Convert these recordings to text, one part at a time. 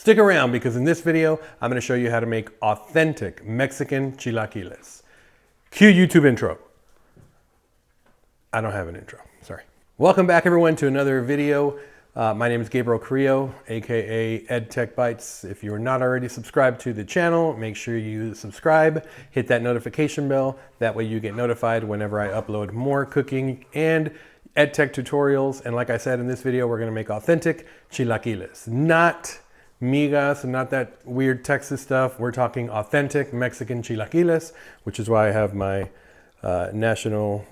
Stick around because in this video, I'm going to show you how to make authentic Mexican chilaquiles. Cue YouTube intro. I don't have an intro, sorry. Welcome back everyone to another video. My name is Gabriel Carrillo, aka EdTech Bites. If you're not already subscribed to the channel, make sure you subscribe, hit that notification bell. That way you get notified whenever I upload more cooking and EdTech tutorials. And like I said in this video, we're gonna make authentic chilaquiles. Not migas and not that weird Texas stuff. We're talking authentic Mexican chilaquiles, which is why I have my national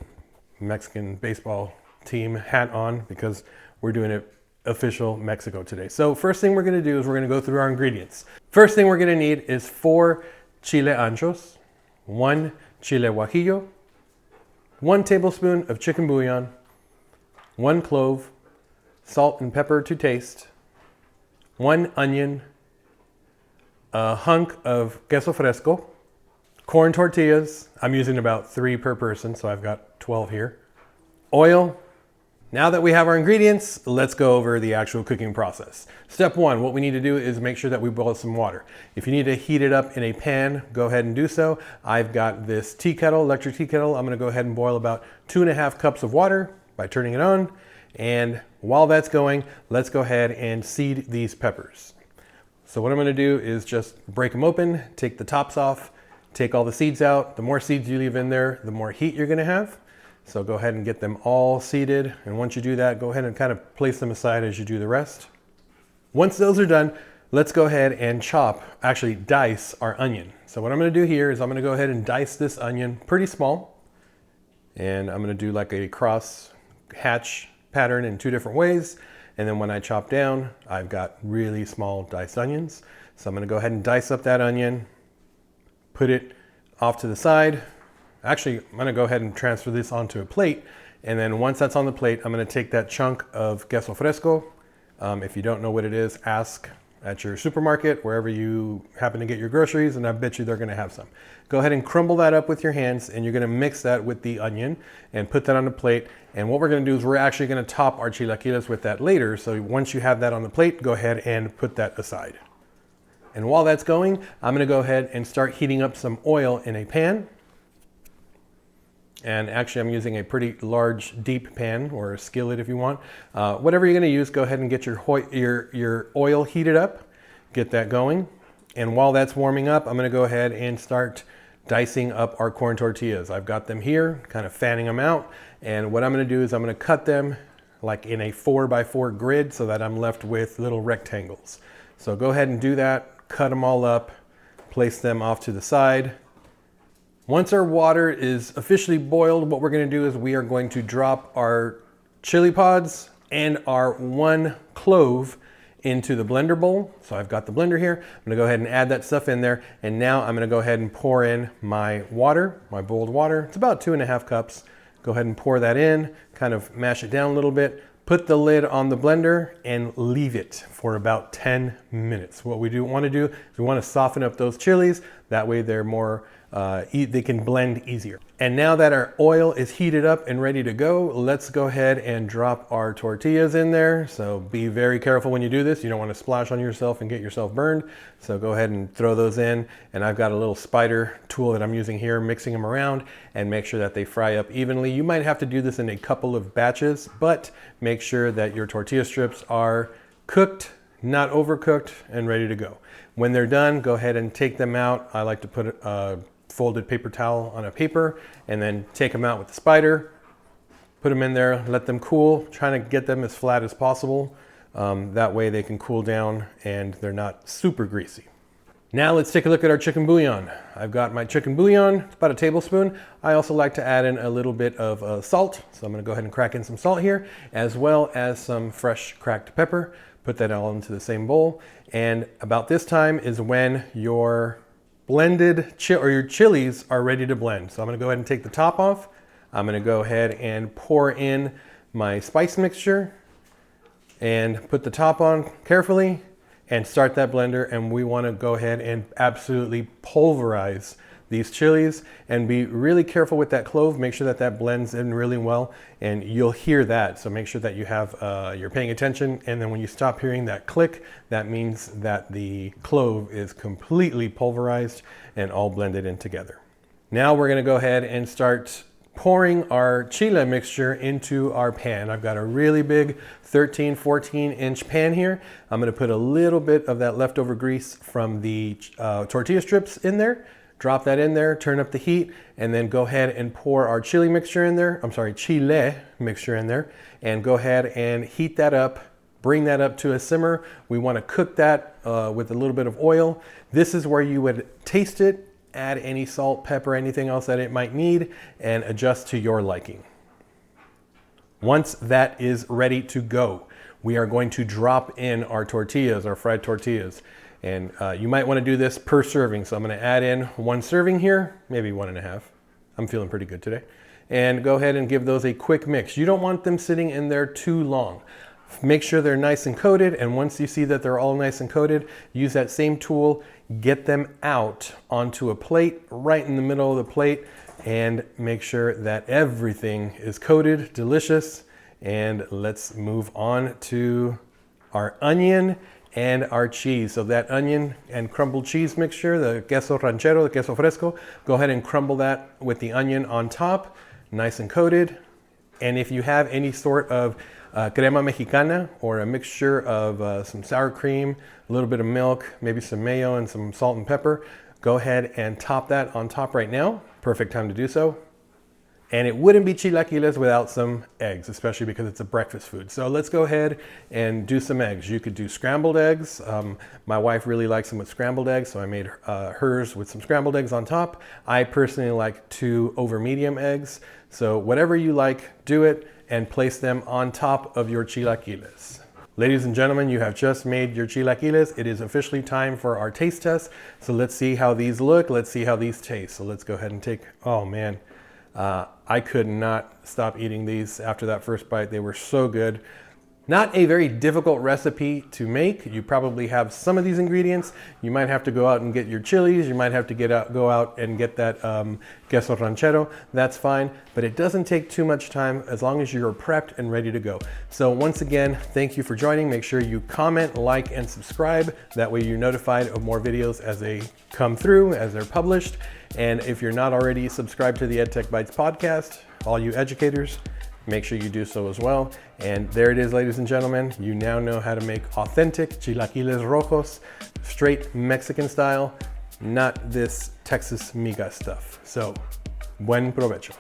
Mexican baseball team hat on, because we're doing it official Mexico today. So first thing we're gonna do is we're gonna go through our ingredients. First thing we're gonna need is 4 chile anchos, 1 chile guajillo, 1 tablespoon of chicken bouillon, 1 clove, salt and pepper to taste, 1 onion, a hunk of queso fresco, corn tortillas. I'm using about 3 per person, so I've got 12 here. Oil. Now that we have our ingredients, let's go over the actual cooking process. Step 1, what we need to do is make sure that we boil some water. If you need to heat it up in a pan, go ahead and do so. I've got this tea kettle, electric tea kettle. I'm gonna go ahead and boil about 2.5 cups of water by turning it on. And while that's going, let's go ahead and seed these peppers. So what I'm gonna do is just break them open, take the tops off, take all the seeds out. The more seeds you leave in there, the more heat you're gonna have. So go ahead and get them all seeded. And once you do that, go ahead and kind of place them aside as you do the rest. Once those are done, let's go ahead and actually dice our onion. So what I'm gonna do here is I'm gonna go ahead and dice this onion pretty small. And I'm gonna do like a cross hatch pattern in 2 different ways. And then when I chop down, I've got really small diced onions. So I'm gonna go ahead and dice up that onion, put it off to the side. Actually, I'm gonna go ahead and transfer this onto a plate. And then once that's on the plate, I'm gonna take that chunk of queso fresco. If you don't know what it is, ask at your supermarket, wherever you happen to get your groceries, and I bet you they're gonna have some. Go ahead and crumble that up with your hands, and you're gonna mix that with the onion and put that on the plate. And what we're gonna do is we're actually gonna top our chilaquiles with that later. So once you have that on the plate, go ahead and put that aside. And while that's going, I'm gonna go ahead and start heating up some oil in a pan. And actually I'm using a pretty large deep pan, or a skillet if you want. Whatever you're gonna use, go ahead and get your oil heated up, get that going. And while that's warming up, I'm gonna go ahead and start dicing up our corn tortillas. I've got them here, kind of fanning them out. And what I'm gonna do is I'm gonna cut them like in a 4x4 grid so that I'm left with little rectangles. So go ahead and do that, cut them all up, place them off to the side. Once our water is officially boiled, what we're gonna do is we are going to drop our chili pods and our 1 clove into the blender bowl. So I've got the blender here. I'm gonna go ahead and add that stuff in there. And now I'm gonna go ahead and pour in my water, my boiled water. It's about 2.5 cups. Go ahead and pour that in, kind of mash it down a little bit, put the lid on the blender and leave it for about 10 minutes. What we wanna do is we wanna soften up those chilies. That way they're more, they can blend easier. And now that our oil is heated up and ready to go, let's go ahead and drop our tortillas in there. So be very careful when you do this. You don't want to splash on yourself and get yourself burned. So go ahead and throw those in. And I've got a little spider tool that I'm using here, mixing them around and make sure that they fry up evenly. You might have to do this in a couple of batches, but make sure that your tortilla strips are cooked, not overcooked, and ready to go. When they're done, go ahead and take them out. I like to put a folded paper towel on a paper and then take them out with the spider, put them in there, let them cool, trying to get them as flat as possible. That way they can cool down and they're not super greasy. Now let's take a look at our chicken bouillon. I've got my chicken bouillon, it's about 1 tablespoon. I also like to add in a little bit of salt. So I'm gonna go ahead and crack in some salt here, as well as some fresh cracked pepper. Put that all into the same bowl. And about this time is when your your chilies are ready to blend. So I'm gonna go ahead and take the top off. I'm gonna go ahead and pour in my spice mixture and put the top on carefully and start that blender. And we wanna go ahead and absolutely pulverize these chilies, and be really careful with that clove. Make sure that that blends in really well, and you'll hear that. So make sure that you have, you're paying attention, and then when you stop hearing that click, that means that the clove is completely pulverized and all blended in together. Now we're gonna go ahead and start pouring our chile mixture into our pan. I've got a really big 13, 14-inch pan here. I'm gonna put a little bit of that leftover grease from the tortilla strips in there, drop that in there, turn up the heat, and then go ahead and pour our chile mixture in there, chile mixture in there, and go ahead and heat that up, bring that up to a simmer. We wanna cook that with a little bit of oil. This is where you would taste it, add any salt, pepper, anything else that it might need, and adjust to your liking. Once that is ready to go, we are going to drop in our tortillas, our fried tortillas. And you might want to do this per serving. So I'm going to add in 1 serving here, maybe 1.5. I'm feeling pretty good today. And go ahead and give those a quick mix. You don't want them sitting in there too long. Make sure they're nice and coated, and once you see that they're all nice and coated, use that same tool, get them out onto a plate, right in the middle of the plate, and make sure that everything is coated, delicious. And let's move on to our onion and our cheese. So that onion and crumbled cheese mixture, the queso ranchero, the queso fresco, go ahead and crumble that with the onion on top, nice and coated. And if you have any sort of crema mexicana, or a mixture of some sour cream, a little bit of milk, maybe some mayo and some salt and pepper, go ahead and top that on top right now. Perfect time to do so. And it wouldn't be chilaquiles without some eggs, especially because it's a breakfast food. So let's go ahead and do some eggs. You could do scrambled eggs. My wife really likes them with scrambled eggs, so I made hers with some scrambled eggs on top. I personally like 2 over medium eggs. So whatever you like, do it, and place them on top of your chilaquiles. Ladies and gentlemen, you have just made your chilaquiles. It is officially time for our taste test. So let's see how these look. Let's see how these taste. So let's go ahead and take, oh man, I could not stop eating these after that first bite. They were so good. Not a very difficult recipe to make. You probably have some of these ingredients. You might have to go out and get your chilies. You might have to go out and get that queso ranchero. That's fine, but it doesn't take too much time as long as you're prepped and ready to go. So once again, thank you for joining. Make sure you comment, like, and subscribe. That way you're notified of more videos as they come through, as they're published. And if you're not already subscribed to the EdTech Bites podcast, all you educators, make sure you do so as well. And there it is, ladies and gentlemen. You now know how to make authentic chilaquiles rojos, straight Mexican style, not this Texas miga stuff. So, buen provecho.